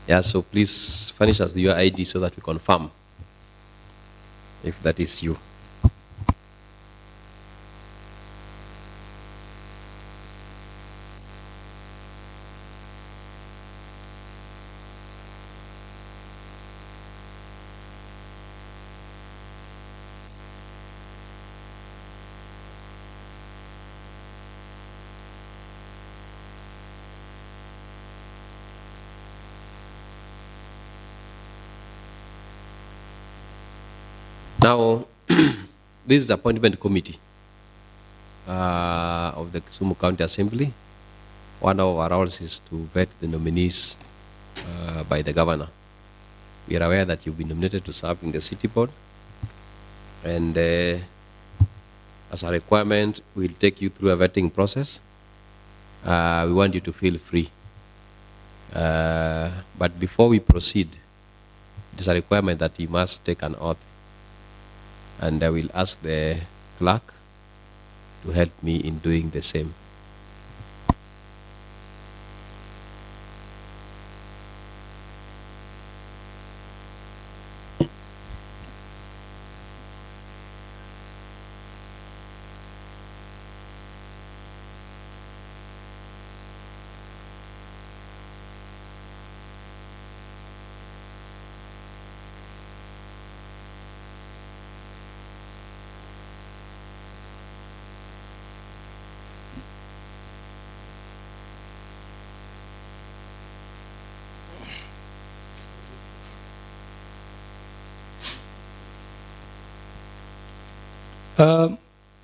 Yeah, so please furnish us your ID so that we confirm if that is you. Now, this is the appointment committee of the Kisumu County Assembly. One of our roles is to vet the nominees by the governor. We are aware that you've been nominated to serve in the city board, and as a requirement, we'll take you through a vetting process. We want you to feel free. But before we proceed, it is a requirement that you must take an oath. And I will ask the clerk to help me in doing the same.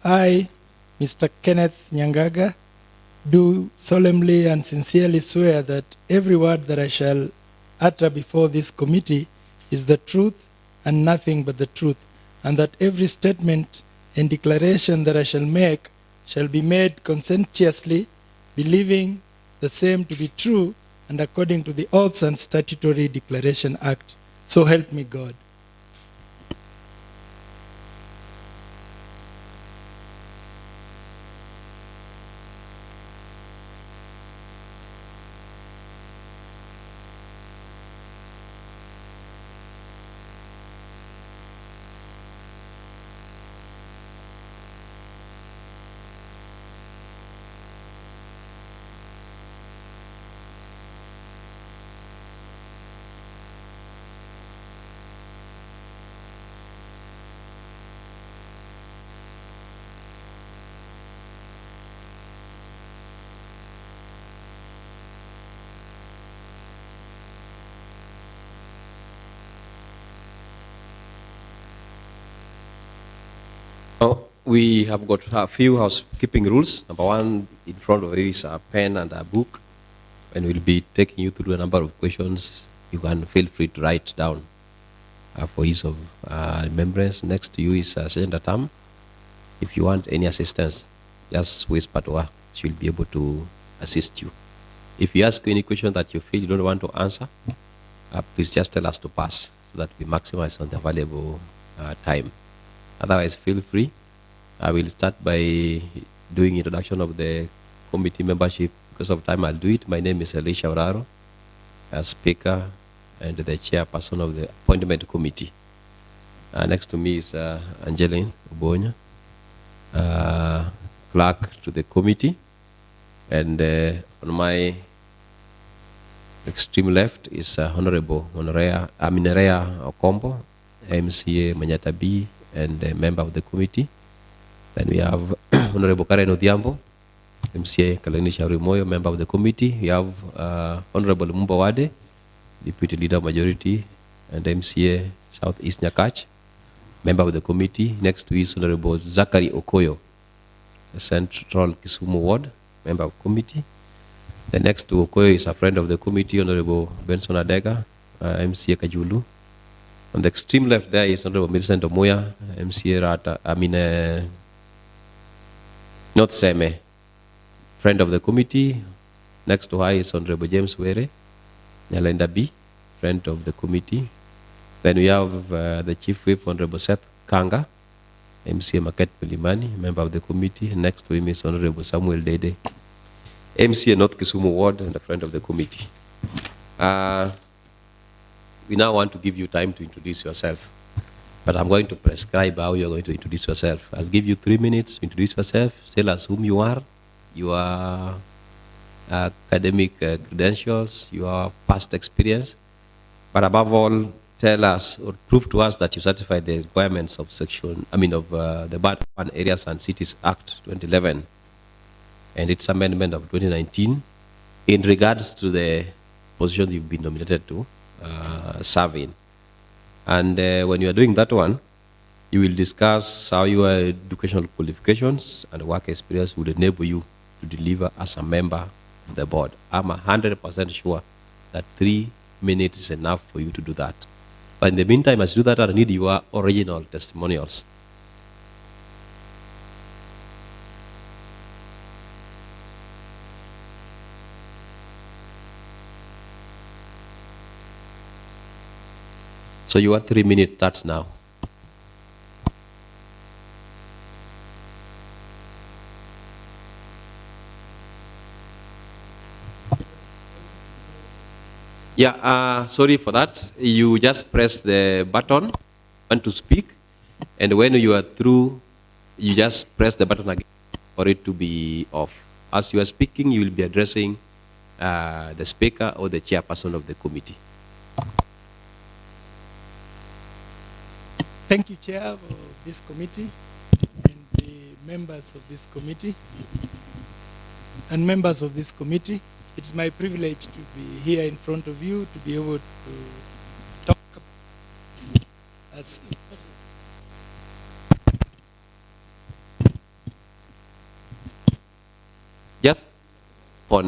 I, Mr. Kenneth Nyangaga, do solemnly and sincerely swear that every word that I shall utter before this committee is the truth and nothing but the truth, and that every statement and declaration that I shall make shall be made conscientiously, believing the same to be true and according to the Oaths and Statutory Declaration Act. So help me God. We have got a few housekeeping rules. Number one, in front of you is a pen and a book, and we'll be taking you through a number of questions. You can feel free to write down for ease of remembrance. Next to you is Sergeant Tam. If you want any assistance, just whisper to her. She'll be able to assist you. If you ask any question that you feel you don't want to answer, please just tell us to pass so that we maximize on the available time. Otherwise, feel free. I will start by doing introduction of the committee membership. Because of time, I'll do it. My name is Elisha Oraro, Speaker and the Chairperson of the Appointment Committee. Next to me is Angeline Ubonya, Clerk to the committee. And on my extreme left is Honorable Minerea Okombo, MCA Manyata B, and a member of the committee. Then we have Honorable Caren Odhiambo, MCA Kalanisha Rimoyo, member of the committee. We have Honorable Mumbawade, Deputy Leader of Majority, and MCA Southeast Nyakach, member of the committee. Next is Honorable Zachary Okoyo, the Central Kisumu Ward, member of committee. The next to Okoyo is a friend of the committee, Honorable Benson Adega, MCA Kajulu. On the extreme left there is Honorable Millicent Omoya, MCA Rata, North Seme, friend of the committee. Next to her is Honorable James Were, Nyalenda B, friend of the committee. Then we have the Chief Whip, Honorable Seth Kanga, MCA Market Pilimani, member of the committee. Next to him is Honorable Samuel Dede, MCA North Kisumu Ward and a friend of the committee. we now want to give you time to introduce yourself. But I'm going to prescribe how you're going to introduce yourself. I'll give you 3 minutes to introduce yourself. Tell us whom you are, your academic credentials, your past experience. But above all, tell us or prove to us that you satisfy the requirements of the Bad Urban Areas and Cities Act 2011 and its amendment of 2019 in regards to the position you've been nominated to serve in. And when you are doing that one, you will discuss how your educational qualifications and work experience would enable you to deliver as a member of the board. I'm 100% sure that 3 minutes is enough for you to do that. But in the meantime, as you do that, I need your original testimonials. So your 3 minutes starts now. Yeah, sorry for that. You just press the button, want to speak, and when you are through, you just press the button again for it to be off. As you are speaking, you will be addressing the speaker or the chairperson of the committee. Thank you, Chair, of this committee and the members of this committee. And members of this committee, it's my privilege to be here in front of you to be able to talk as Just on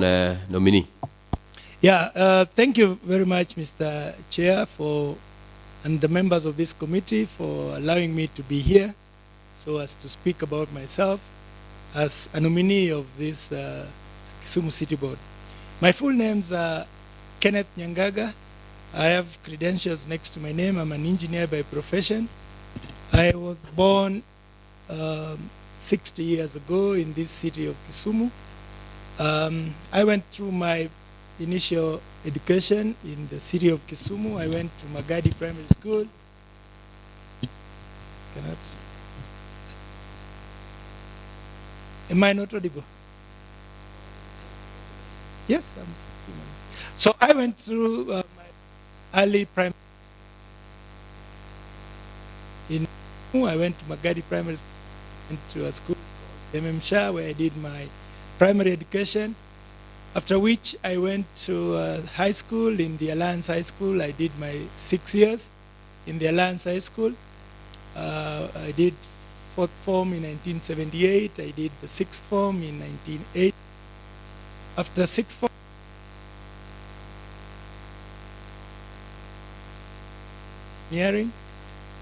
nominee. Yeah, thank you very much, Mr. Chair, and the members of this committee for allowing me to be here so as to speak about myself as a nominee of this Kisumu City Board. My full names are Kenneth Nyangaga. I have credentials next to my name. I'm an engineer by profession. I was born 60 years ago in this city of Kisumu. I went through my initial education in the city of Kisumu. I went to Magadi Primary School. Am I not audible? Yes, I'm speaking. So I went through my early primary. I went to Magadi Primary School, went to a school called Shah, where I did my primary education. After which I went to high school in the Alliance High School. I did my 6 years in the Alliance High School. I did 4th form in 1978. I did the 6th form in 1980. After 6th form, engineering,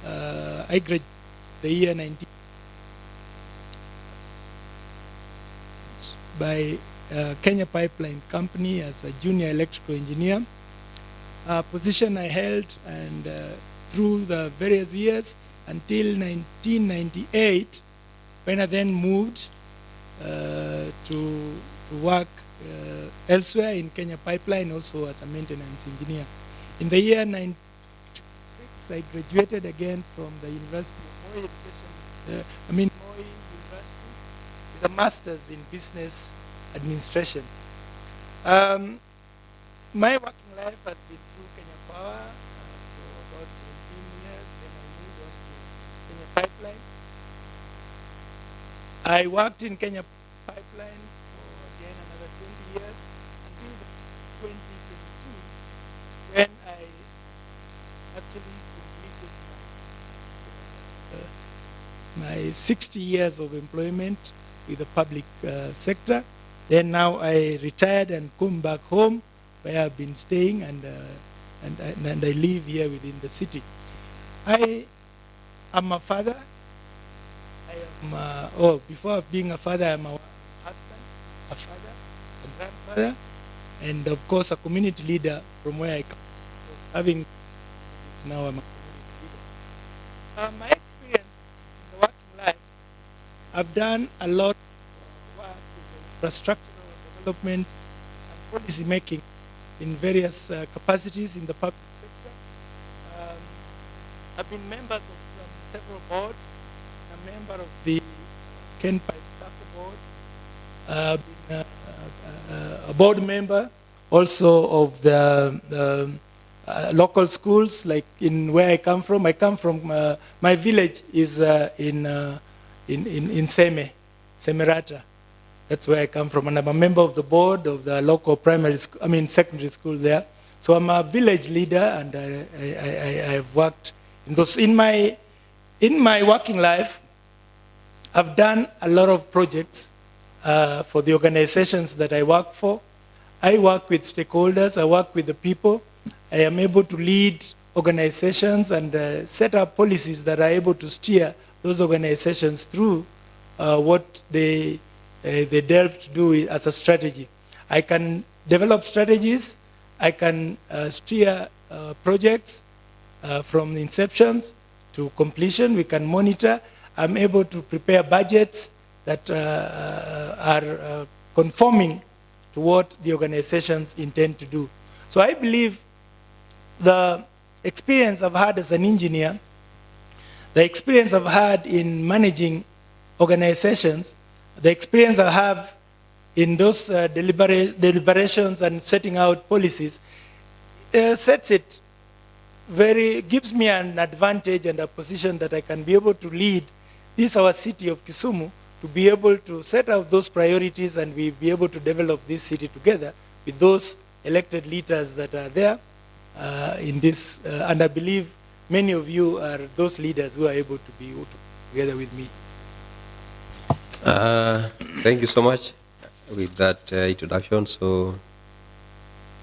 I graduated the year 19 by Kenya Pipeline Company as a junior electrical engineer, a position I held and through the various years until 1998, when I then moved to work elsewhere in Kenya Pipeline, also as a maintenance engineer. In the year 1996, I graduated again from the University of Moi Moi University with a master's in business administration. My working life has been through Kenya Power for about 17 years. Then I moved on to Kenya Pipeline. I worked in Kenya Pipeline for again another 20 years until 2022, when I actually completed my 60 years of employment with the public sector. Then now I retired and come back home, where I've been staying, and I live here within the city. I am a father. I am before being a father, I'm a husband, a father, a grandfather, and of course a community leader from where I come. Having now I'm a community leader. My experience in the working life, I've done a lot of work with infrastructural development and policy making in various capacities in the public sector. I've been members of several boards. I'm a member of the Ken Pipe Soccer Board. I've been a board member also of the local schools, like in where I come from. My village is in Semerata. That's where I come from, and I'm a member of the board of the local secondary school there. So I'm a village leader, and I've worked in those. In my working life, I've done a lot of projects for the organizations that I work for. I work with stakeholders. I work with the people. I am able to lead organizations and set up policies that are able to steer those organizations through what they delve to do as a strategy. I can develop strategies. I can steer projects from inceptions to completion. We can monitor. I'm able to prepare budgets that are conforming to what the organizations intend to do. So I believe the experience I've had as an engineer, the experience I've had in managing organizations, the experience I have in those deliberations and setting out policies, gives me an advantage and a position that I can be able to lead this our city of Kisumu, to be able to set out those priorities, and we be able to develop this city together with those elected leaders that are there in this. And I believe many of you are those leaders who are able to be together with me. Thank you so much with that introduction. So,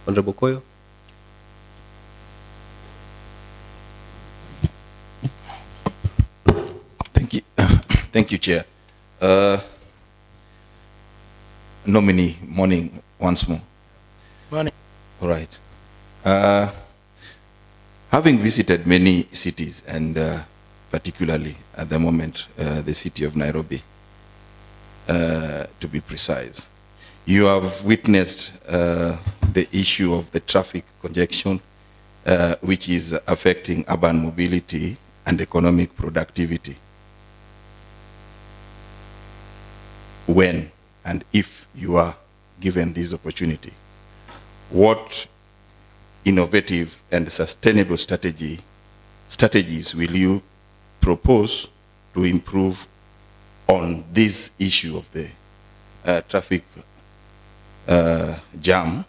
Honorable Koyo. Thank you. Thank you, Chair. Nominee, morning once more. Morning. All right. Having visited many cities, and particularly at the moment the city of Nairobi, to be precise, you have witnessed the issue of the traffic congestion, which is affecting urban mobility and economic productivity. When and if you are given this opportunity, what innovative and sustainable strategies will you propose to improve on this issue of the traffic jam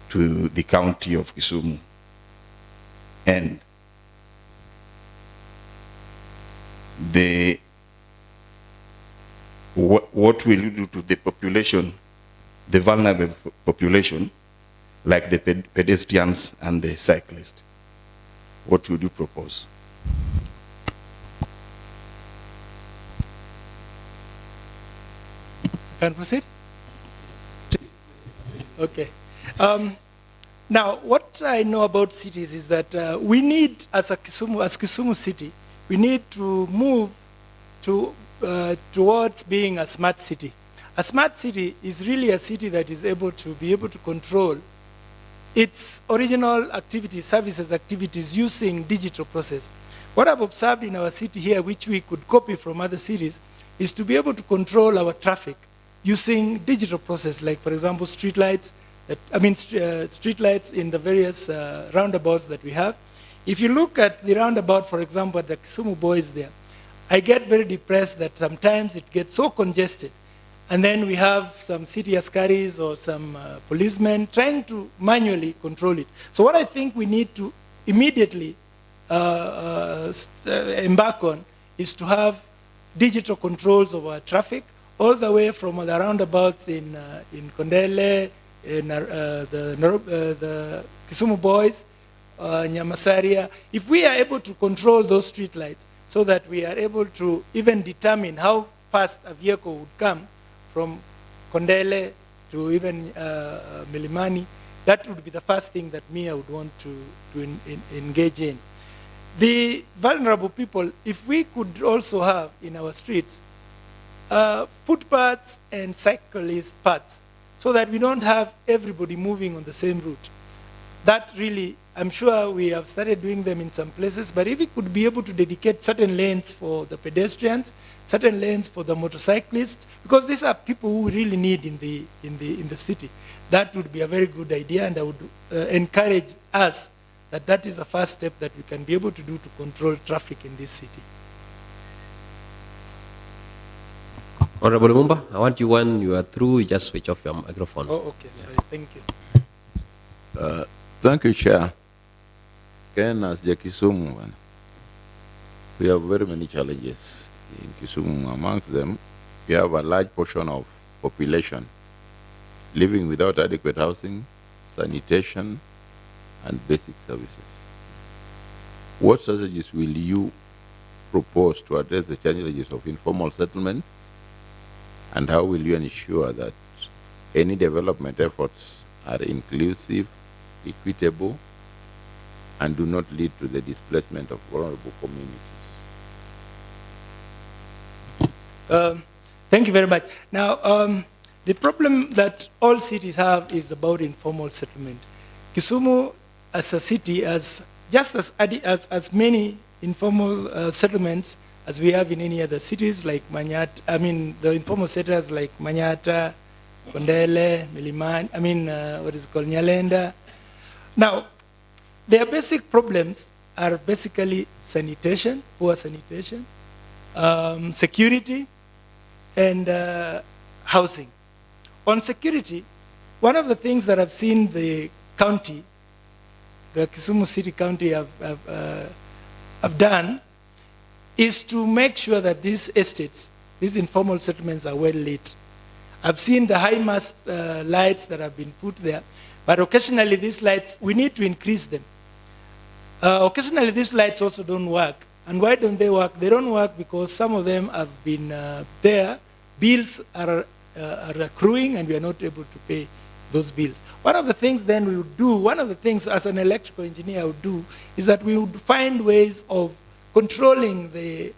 to the county of Kisumu? And what will you do to the population, the vulnerable population, like the pedestrians and the cyclists? What would you propose? Can proceed? Okay. Now, what I know about cities is that we need, as Kisumu City, we need to move towards being a smart city. A smart city is really a city that is able to control its original activities, services activities, using digital process. What I've observed in our city here, which we could copy from other cities, is to be able to control our traffic using digital process, like, for example, street lights in the various roundabouts that we have. If you look at the roundabout, for example, at the Kisumu Boys there, I get very depressed that sometimes it gets so congested. And then we have some city askaris or some policemen trying to manually control it. So what I think we need to immediately embark on is to have digital controls of our traffic, all the way from the roundabouts in Kondele, in the Kisumu Boys, Nyamasaria. If we are able to control those street lights so that we are able to even determine how fast a vehicle would come from Kondele to even Milimani, that would be the first thing that I would want to engage in. The vulnerable people, if we could also have in our streets footpaths and cyclist paths, so that we don't have everybody moving on the same route. That really I'm sure we have started doing them in some places, but if we could be able to dedicate certain lanes for the pedestrians, certain lanes for the motorcyclists, because these are people who we really need in the city, that would be a very good idea, and I would encourage us that is the first step that we can be able to do to control traffic in this city. Honorable Mumba, I want you, when you are through, you just switch off your microphone. Oh, okay, sorry, thank you. Thank you, Chair. Ken, as the Kisumu, we have very many challenges in Kisumu. Amongst them, we have a large portion of population living without adequate housing, sanitation, and basic services. What strategies will you propose to address the challenges of informal settlements, and how will you ensure that any development efforts are inclusive, equitable, and do not lead to the displacement of vulnerable communities? Thank you very much. Now, the problem that all cities have is about informal settlement. Kisumu, as a city, has just as many informal settlements as we have in any other cities, like Manyata. I mean, the informal settlers like Manyata, Kondele, Milimani. I mean, what is it called, Nyalenda. Now, their basic problems are basically sanitation, poor sanitation, security, and housing. On security, one of the things that I've seen the county, the Kisumu City County have done is to make sure that these estates, these informal settlements are well lit. I've seen the high mast lights that have been put there, but occasionally these lights, we need to increase them. Occasionally these lights also don't work. And why don't they work? They don't work because some of them have been there, bills are accruing, and we are not able to pay those bills. One of the things then we would do, one of the things as an electrical engineer I would do, is that we would find ways of controlling the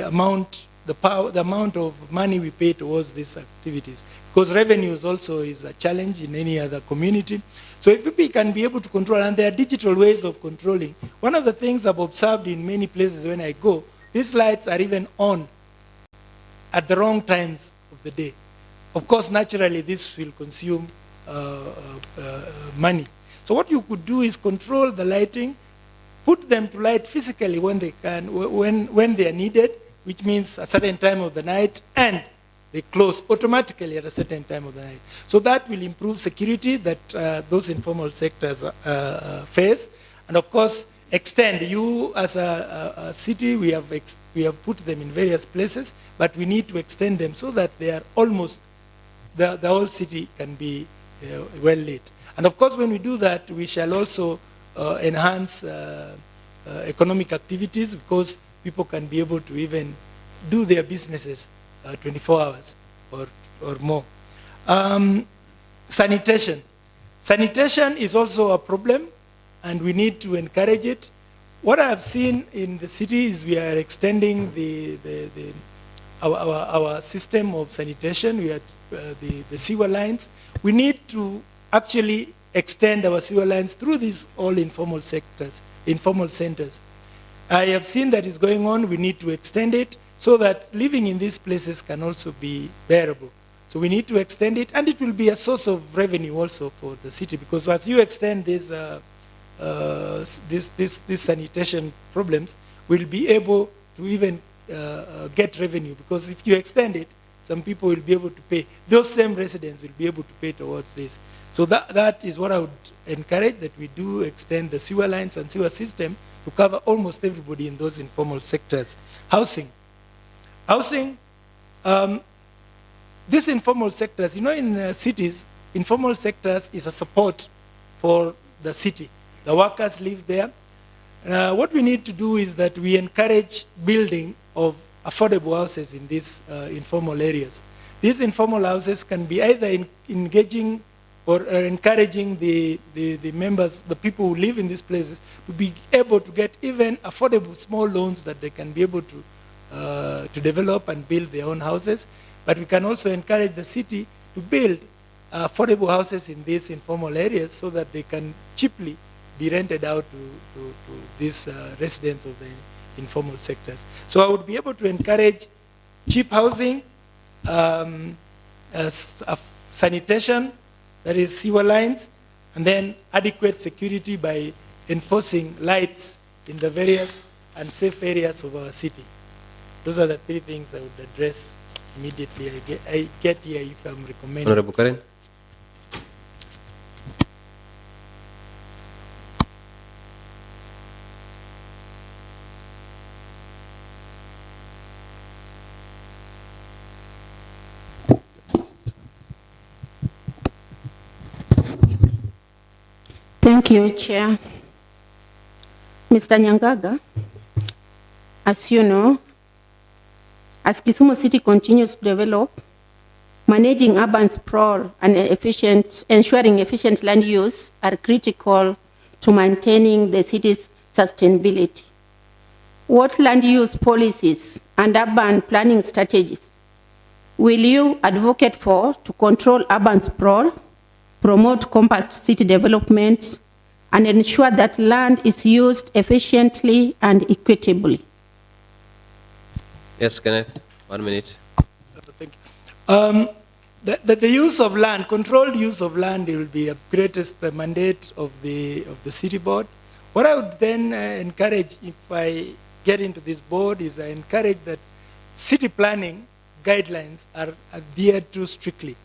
amount, the amount of money we pay towards these activities. Because revenues also is a challenge in any other community. So if we can be able to control, and there are digital ways of controlling. One of the things I've observed in many places when I go, these lights are even on at the wrong times of the day. Of course, naturally, this will consume money. So what you could do is control the lighting, put them to light physically when they can, when they are needed, which means a certain time of the night, and they close automatically at a certain time of the night. So that will improve security that those informal sectors face, and of course extend. You as a city, we have put them in various places, but we need to extend them so that they are almost, the whole city can be well lit. And of course when we do that, we shall also enhance economic activities, because people can be able to even do their businesses 24 hours or more. Sanitation. Sanitation is also a problem, and we need to encourage it. What I have seen in the city is we are extending our system of sanitation. We have the sewer lines. We need to actually extend our sewer lines through these all informal sectors, informal centers. I have seen that is going on. We need to extend it so that living in these places can also be bearable. So we need to extend it, and it will be a source of revenue also for the city, because as you extend these sanitation problems, we'll be able to even get revenue, because if you extend it, some people will be able to pay. Those same residents will be able to pay towards this. So that is what I would encourage, that we do extend the sewer lines and sewer system to cover almost everybody in those informal sectors. Housing. Housing, these informal sectors, you know, in cities, informal sectors is a support for the city. The workers live there. What we need to do is that we encourage building of affordable houses in these informal areas. These informal houses can be either engaging or encouraging the members, the people who live in these places, to be able to get even affordable small loans that they can be able to develop and build their own houses. But we can also encourage the city to build affordable houses in these informal areas so that they can cheaply be rented out to these residents of the informal sectors. So I would be able to encourage cheap housing, sanitation, that is sewer lines, and then adequate security by enforcing lights in the various and safe areas of our city. Those are the three things I would address immediately. I get here if I'm recommending. Honorable Caren. Thank you, Chair. Mr. Nyangaga, as you know, as Kisumu City continues to develop, managing urban sprawl and ensuring efficient land use are critical to maintaining the city's sustainability. What land use policies and urban planning strategies will you advocate for to control urban sprawl, promote compact city development, and ensure that land is used efficiently and equitably? Yes, Kenneth, 1 minute. Thank you. The use of land, controlled use of land, will be a greatest mandate of the city board. What I would then encourage if I get into this board is I encourage that city planning guidelines are adhered to strictly.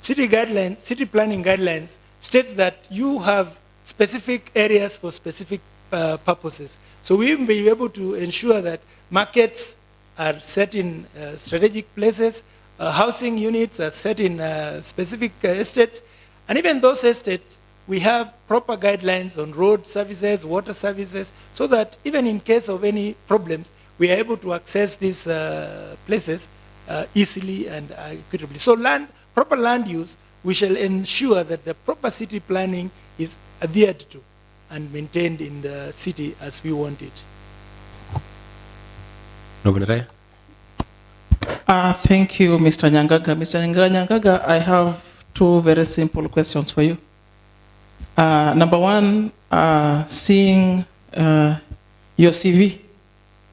City planning guidelines states that you have specific areas for specific purposes. So we will be able to ensure that markets are set in strategic places, housing units are set in specific estates, and even those estates, we have proper guidelines on road services, water services, so that even in case of any problems, we are able to access these places easily and equitably. So proper land use, we shall ensure that the proper city planning is adhered to and maintained in the city as we want it. Thank you, Mr. Nyangaga. Mr. Nyangaga, I have two very simple questions for you. Number one, seeing your CV,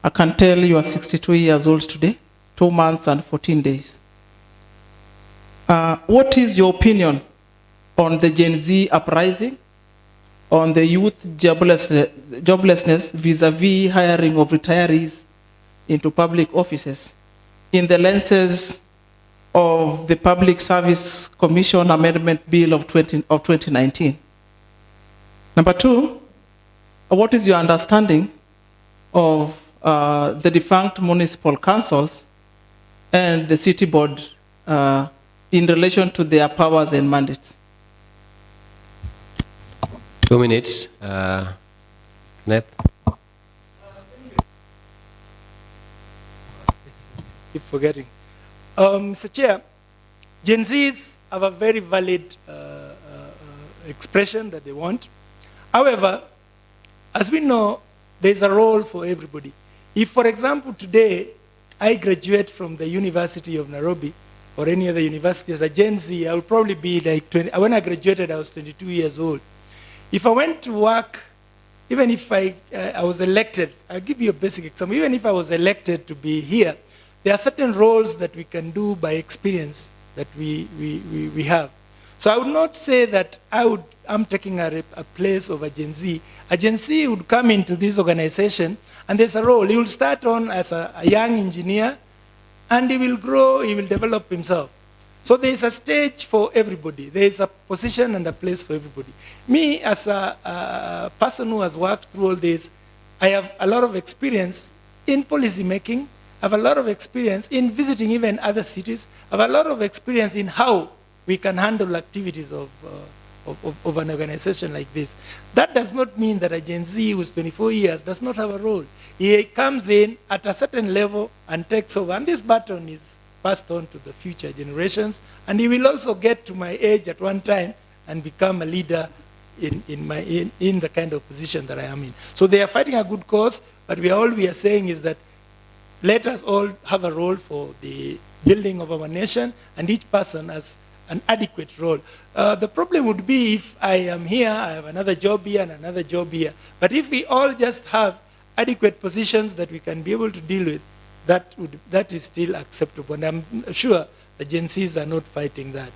I can tell you are 62 years old today, 2 months and 14 days. What is your opinion on the Gen Z uprising, on the youth joblessness vis-a-vis hiring of retirees into public offices in the lenses of the Public Service Commission Amendment Bill of 2019? Number two, what is your understanding of the defunct municipal councils and the city board in relation to their powers and mandates? 2 minutes. Kenneth. Keep forgetting. Mr. Chair, Gen Zs have a very valid expression that they want. However, as we know, there's a role for everybody. If, for example, today I graduate from the University of Nairobi or any other university as a Gen Z, I would probably be like 20. When I graduated, I was 22 years old. If I went to work, even if I was elected, I'll give you a basic example. Even if I was elected to be here, there are certain roles that we can do by experience that we have. So I would not say that I'm taking a place of a Gen Z. A Gen Z would come into this organization and there's a role. He will start on as a young engineer and he will grow, he will develop himself. So there is a stage for everybody. There is a position and a place for everybody. Me, as a person who has worked through all this, I have a lot of experience in policy making. I have a lot of experience in visiting even other cities. I have a lot of experience in how we can handle activities of an organization like this. That does not mean that a Gen Z who is 24 years does not have a role. He comes in at a certain level and takes over. And this baton is passed on to the future generations, and he will also get to my age at one time and become a leader in the kind of position that I am in. So they are fighting a good cause, but all we are saying is that let us all have a role for the building of our nation, and each person, as an adequate role. The problem would be if I am here, I have another job here and another job here. But if we all just have adequate positions that we can be able to deal with, that is still acceptable. And I'm sure the Gen Zs are not fighting that.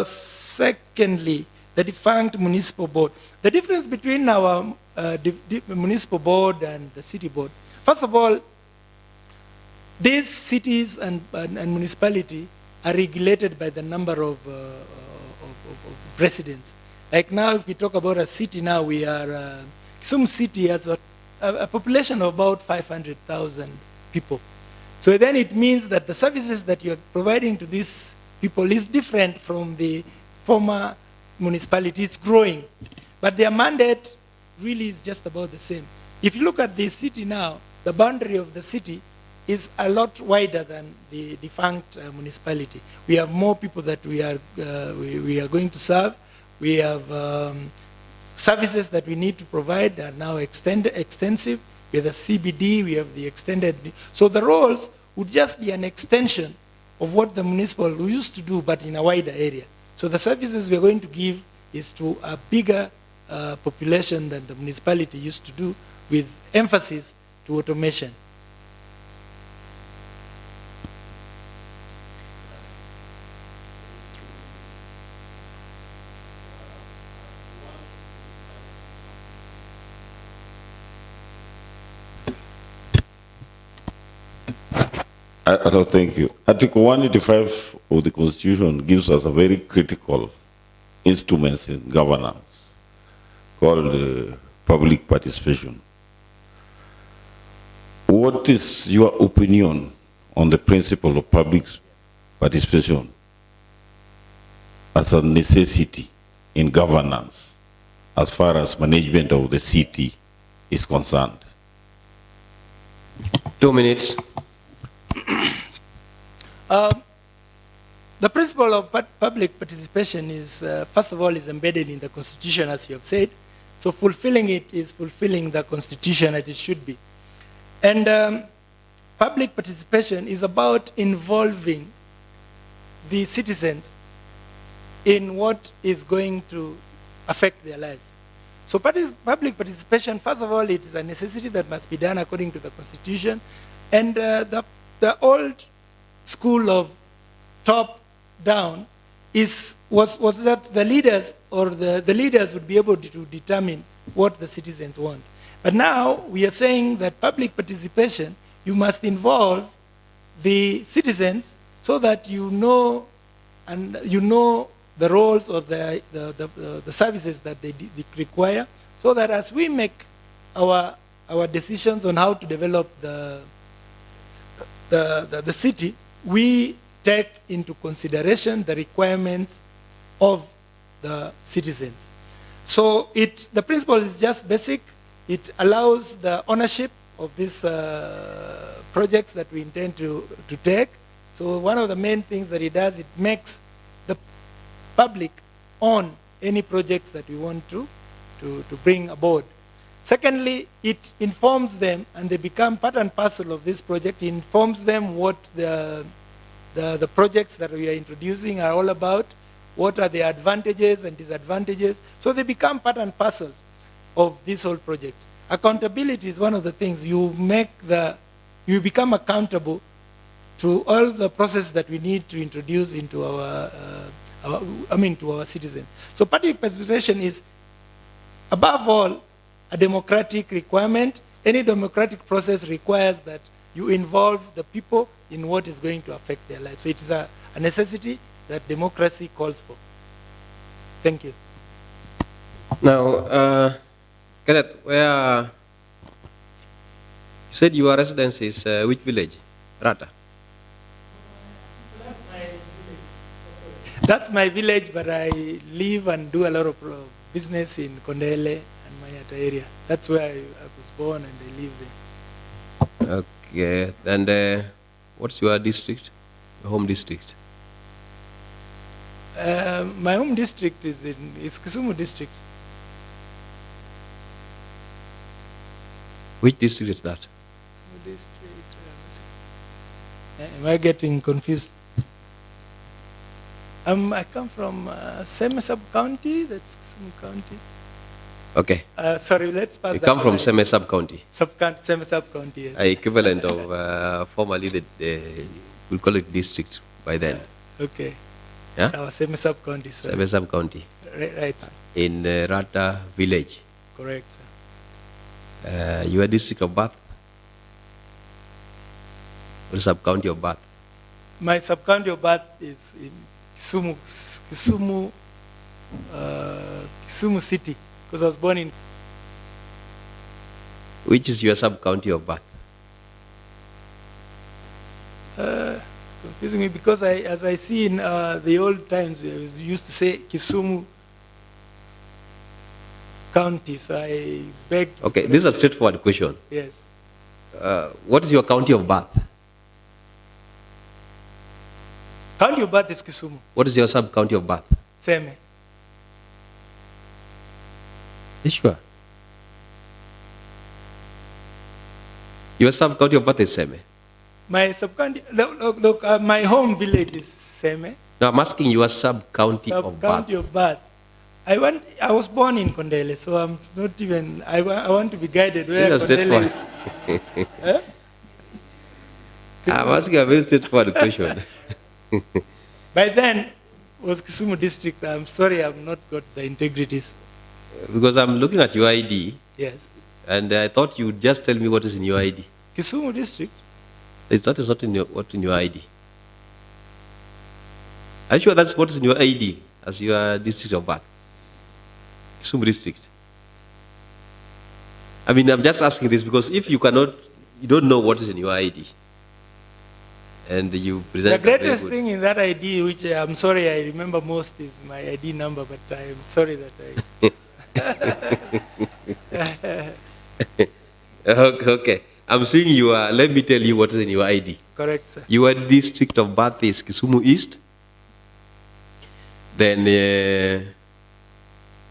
Secondly, the defunct municipal board. The difference between our municipal board and the city board. First of all, these cities and municipality are regulated by the number of residents. Like now, if we talk about a city now, we are, Kisumu City has a population of about 500,000 people. So then it means that the services that you're providing to these people is different from the former municipality. It's growing. But their mandate really is just about the same. If you look at the city now, the boundary of the city is a lot wider than the defunct municipality. We have more people that we are going to serve. We have services that we need to provide are now extensive. We have the CBD, we have the extended. So the roles would just be an extension of what the municipal used to do, but in a wider area. So the services we're going to give is to a bigger population than the municipality used to do, with emphasis to automation. I don't thank you. Article 185 of the Constitution gives us a very critical instrument in governance called public participation. What is your opinion on the principle of public participation as a necessity in governance as far as management of the city is concerned? 2 minutes. The principle of public participation is, first of all, is embedded in the Constitution, as you have said. So fulfilling it is fulfilling the Constitution as it should be. And public participation is about involving the citizens in what is going to affect their lives. So public participation, first of all, it is a necessity that must be done according to the Constitution. And the old school of top-down was that the leaders or the leaders would be able to determine what the citizens want. But now we are saying that public participation, you must involve the citizens so that you know the roles of the services that they require, so that as we make our decisions on how to develop the city, we take into consideration the requirements of the citizens. So the principle is just basic. It allows the ownership of these projects that we intend to take. So one of the main things that it does, it makes the public own any projects that we want to bring aboard. Secondly, it informs them, and they become part and parcel of this project. It informs them what the projects that we are introducing are all about, what are the advantages and disadvantages. So they become part and parcels of this whole project. Accountability is one of the things. You become accountable to all the process that we need to introduce into to our citizens. So public participation is, above all, a democratic requirement. Any democratic process requires that you involve the people in what is going to affect their lives. So it is a necessity that democracy calls for. Thank you. Now, Kenneth, where you said your residence is which village? Rata. That's my village, but I live and do a lot of business in Kondele and Mayata area. That's where I was born and I live there. Okay. And what's your district? Your home district? My home district is Kisumu district. Which district is that? Kisumu district. Am I getting confused? I come from Seme sub-county, that's Kisumu County. Okay. Sorry, let's pass You that. come from Seme sub-county. Seme sub-county, yes. Equivalent of formerly we'll call it district by then. Okay. Yeah? It's our Seme sub-county, sir. Seme sub-county. Right, sir. In Rata village. Correct, sir. Your district of birth? Or sub-county of birth? My sub-county of birth is in Kisumu City, because I was born in. Which is your sub-county of birth? It's confusing me because as I see in the old times, we used to say Kisumu County, so I beg. Okay, this is a straightforward question. Yes. What is your county of birth? County of birth is Kisumu. What is your sub-county of birth? Seme. You sure? Your sub-county of birth is Seme. My sub-county, look, my home village is Seme. Now I'm asking your sub-county of birth. Sub-county of birth. I was born in Kondele, so I'm not even, I want to be guided where Yes, Kondele is. Huh? I'm asking a very straightforward question. By then, was Kisumu district. I'm sorry, I've not got the integrities. Because I'm looking at your ID, Yes. and I thought you'd just tell me what is in your ID. Kisumu district. That is not in what's in your ID. Are you sure that's what's in your ID as your district of birth? Kisumu district. I mean, I'm just asking this because if you don't know what is in your ID, and you present The greatest thing in that ID, which I'm sorry I remember most, is my ID number, but I'm sorry that Okay. I'm seeing let me tell you what is in your ID. Correct, sir. Your district of birth is Kisumu East. Then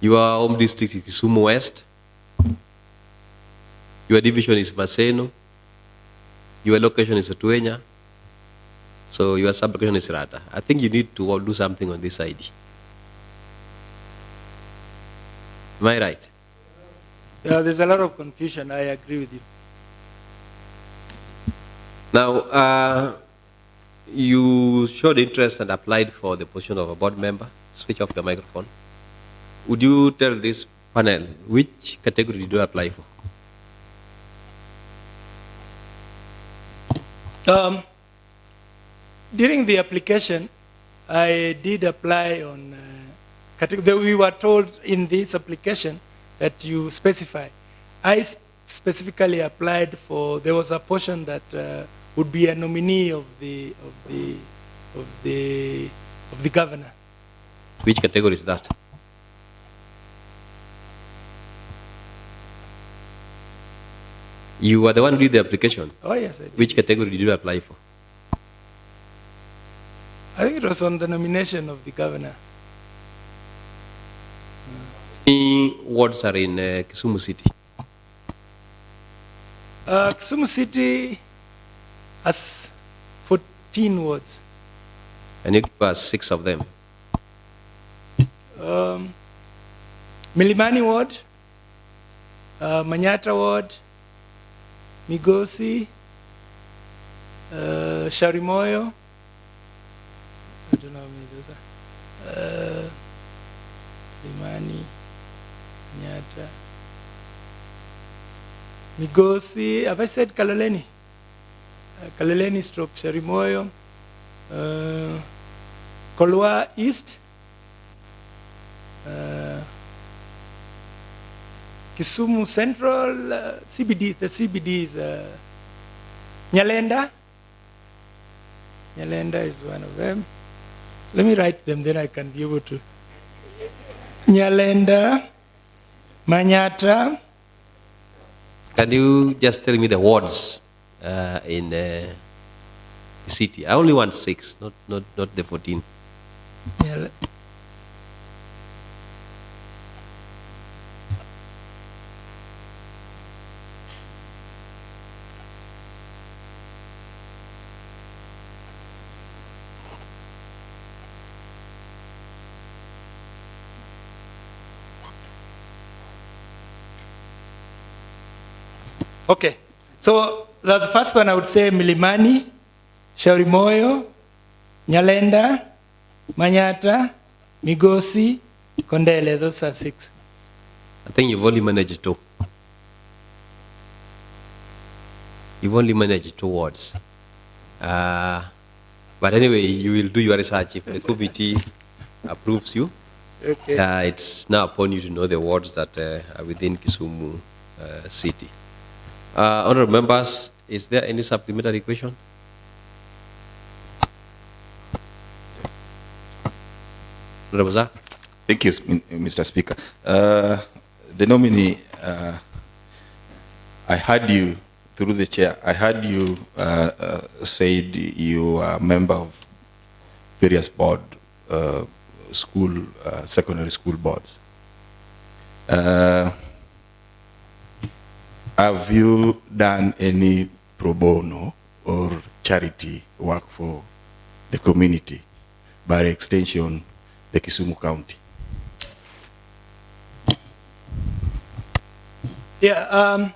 your home district is Kisumu West. Your division is Maseno. Your location is Otuenya. So your sub-location is Rata. I think you need to do something on this ID. Am I right? Yeah, there's a lot of confusion. I agree with you. Now, you showed interest and applied for the position of a board member. Switch off your microphone. Would you tell this panel which category did you apply for? During the application, I did apply on category. We were told in this application that you specify. I specifically applied for. There was a portion that would be a nominee of the governor. Which category is that? You were the one who did the application. Oh yes, I did. Which category did you apply for? I think it was on the nomination of the governor. How many wards are in Kisumu City? Kisumu City has 14 wards. And you give us 6 of them. Milimani ward, Manyata ward, Migosi, Sharimoyo. I don't know how many those are. Milimani, Manyata, Migosi. Have I said Kaloleni? Kaloleni stroke Sharimoyo. Kolwa East. Kisumu Central, CBD, the CBD is Nyalenda. Nyalenda is one of them. Let me write them, then I can be able to. Nyalenda, Manyata. Can you just tell me the wards in the city? I only want 6, not the 14. Okay. So the first one I would say Milimani, Shaurimoyo, Nyalenda, Manyata, Migosi, Kondele. Those are 6. I think you've only managed 2. You've only managed 2 wards. But anyway, you will do your research. If the committee approves you, Okay. it's now upon you to know the wards that are within Kisumu city. Honorable members, is there any supplementary question? Honorable Zah? Thank you, Mr. Speaker. The nominee, I heard you, through the chair, I heard you said you are a member of various board, secondary school boards. Have you done any pro bono or charity work for the community, by extension, the Kisumu County? Yeah,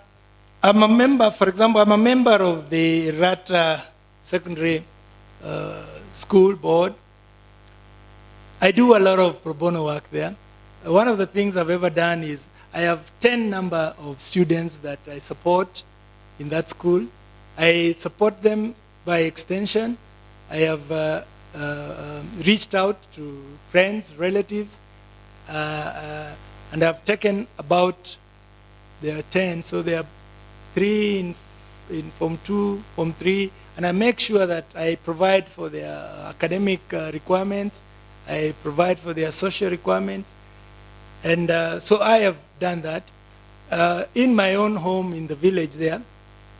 I'm a member, for example, I'm a member of the Rata Secondary School Board. I do a lot of pro bono work there. One of the things I've ever done is I have 10 number of students that I support in that school. I support them by extension. I have reached out to friends, relatives, and I've taken about, there are 10, so there are 3 in Form 2, Form 3, and I make sure that I provide for their academic requirements, I provide for their social requirements, and so I have done that. In my own home in the village there,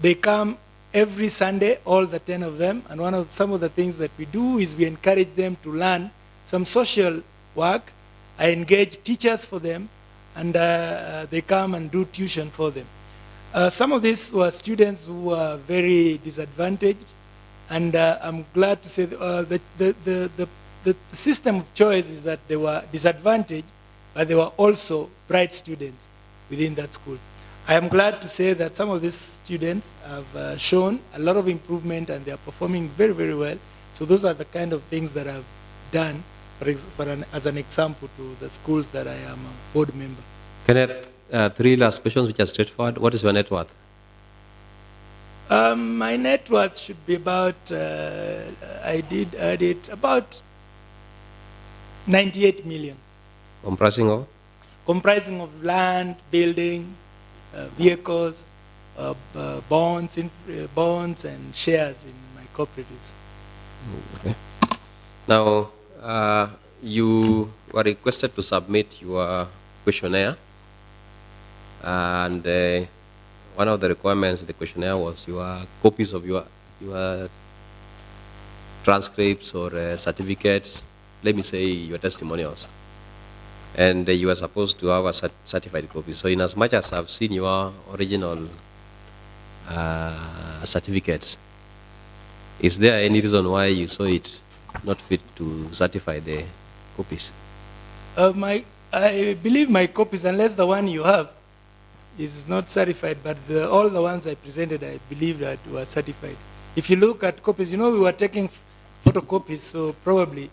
they come every Sunday, all the 10 of them, and some of the things that we do is we encourage them to learn some social work. I engage teachers for them, and they come and do tuition for them. Some of these were students who were very disadvantaged, and I'm glad to say the system of choice is that they were disadvantaged, but they were also bright students within that school. I am glad to say that some of these students have shown a lot of improvement, and they are performing very, very well. So those are the kind of things that I've done as an example to the schools that I am a board member. Kenneth, 3 last questions which are straightforward. What is your net worth? My net worth should be about, I did add it, about 98 million. Comprising of? Comprising of land, building, vehicles, bonds and shares in my cooperatives. Okay. Now, you were requested to submit your questionnaire, and one of the requirements of the questionnaire was your copies of your transcripts or certificates, let me say your testimonials, and you are supposed to have a certified copy. So in as much as I've seen your original certificates, is there any reason why you saw it not fit to certify the copies? I believe my copies, unless the one you have is not certified, but all the ones I presented, I believe that were certified. If you look at copies, you know, we were taking photocopies, so probably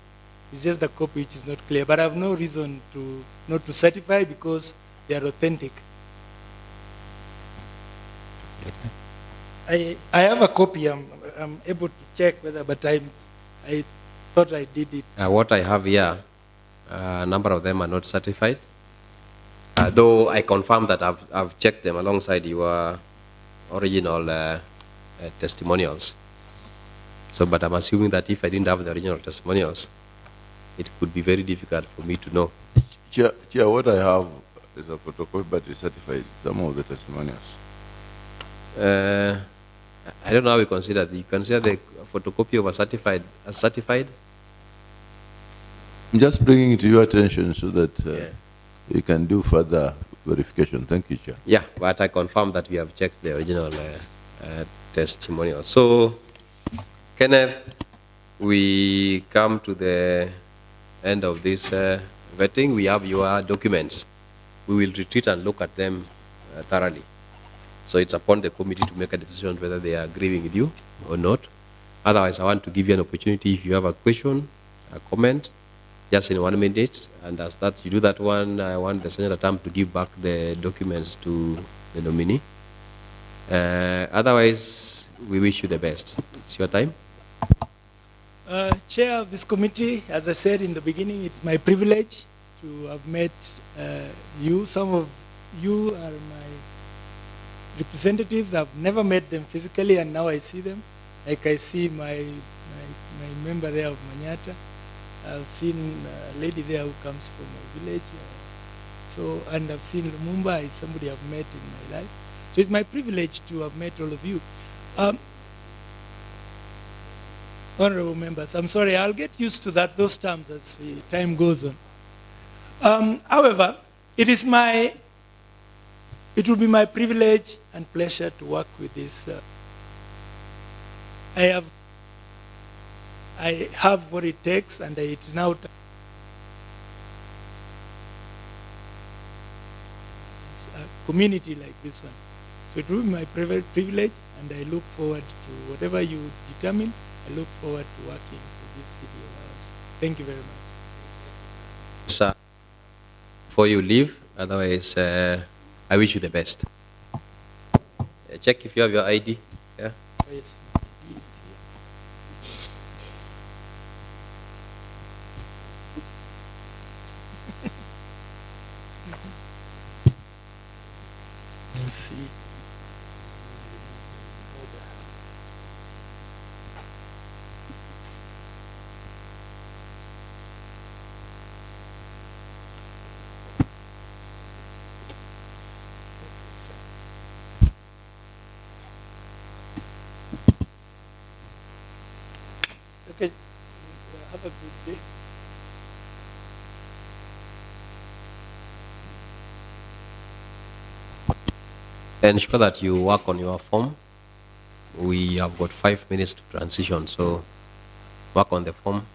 it's just the copy which is not clear. But I have no reason to not to certify because they are authentic. I have a copy. I'm able to check whether, but I thought I did it. What I have here, a number of them are not certified. Though I confirm that I've checked them alongside your original testimonials. So, but I'm assuming that if I didn't have the original testimonials, it could be very difficult for me to know. Chair, what I have is a photocopy, but it's certified, some of the testimonials. I don't know how you consider the photocopy of a certified as certified. I'm just bringing it to your attention so that you can do further verification. Thank you, Chair. Yeah, but I confirm that we have checked the original testimonial. So, Kenneth, we come to the end of this vetting. We have your documents. We will retreat and look at them thoroughly. So it's upon the committee to make a decision whether they are agreeing with you or not. Otherwise, I want to give you an opportunity if you have a question, a comment, just in 1 minute. And as that you do that one, I want the Senate attempt to give back the documents to the nominee. Otherwise, we wish you the best. It's your time. Chair of this committee, as I said in the beginning, it's my privilege to have met you. Some of you are my representatives. I've never met them physically, and now I see them. Like I see my member there of Manyata. I've seen a lady there who comes from my village. And I've seen Lumumba, is somebody I've met in my life. So it's my privilege to have met all of you. Honorable members, I'm sorry, I'll get used to those terms as the time goes on. However, it will be my privilege and pleasure to work with this. I have what it takes, and it is now a community like this one. So it will be my privilege, and I look forward to whatever you determine. I look forward to working with this city of ours. Thank you very much. Sir, before you leave, otherwise, I wish you the best. Check if you have your ID. Yeah. Yes. Let's see. Okay, have a good day. Ensure that you work on your form. We have got 5 minutes to transition, so work on the form.